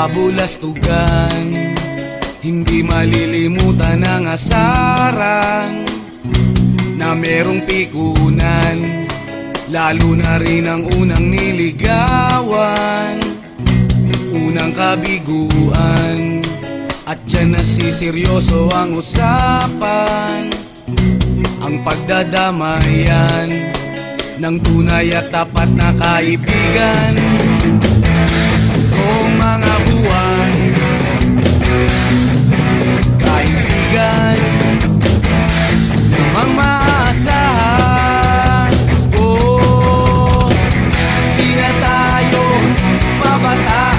kabulastugan. Hindi malilimutan ang asaran na merong pikunan, lalo na rin ang unang niligawan, unang kabiguan. At dyan nasiseryoso ang usapan, ang pagdadamayan ng tunay at tapat na kaibigan. Kung mga buwan, kaibigan namang maaasahan. Oh, di na tayo babata,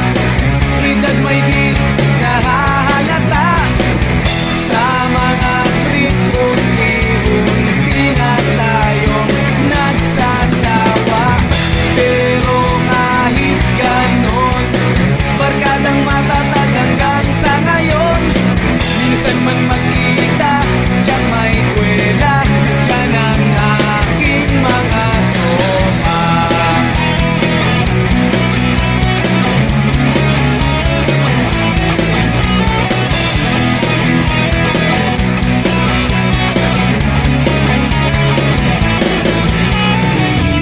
edad may di nahahalata. Sa mga trip, unti-unti na tayong nagsasawa. Pero kahit ganon, barkadang matatag hanggang sa ngayon. Minsan man magkita, tiyak may kwela, yan ang aking mga tropa.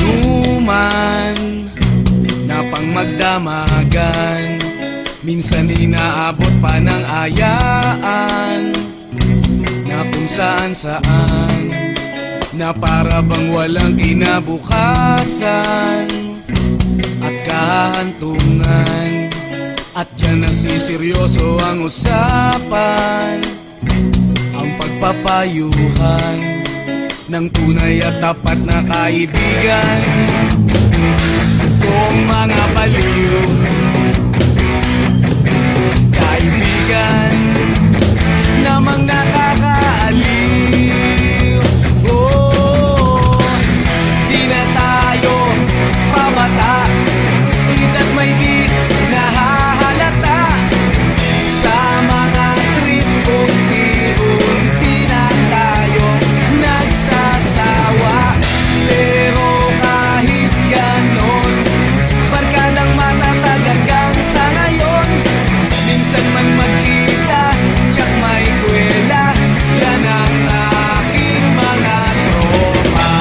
Inuman na pang magdamagan, minsan inaabot pa ng ayaan, na kung saan-saan, na para bang walang kinabukasan at kahantungan. At dyan nasiseryoso ang usapan, ang pagpapayuhan ng tunay at tapat na kaibigan. Kung mga baliw, kaibigan namang nakakaaliw. Oh, di na tayo pabata, edad may di nahahalata. Sa mga trip, unti-unti na tayo nagsasawa. Pero kahit ganon, barkadang matatag hanggang sa ngayon. Minsan man magkita, tiyak may kwela, yan ang aking mga tropa.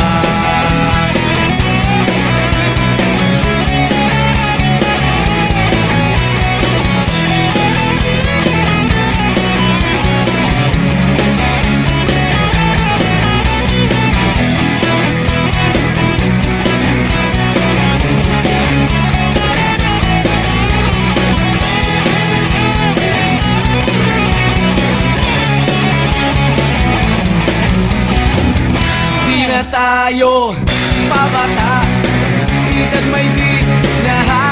Di na tayo pabata, edad may di nahahalata.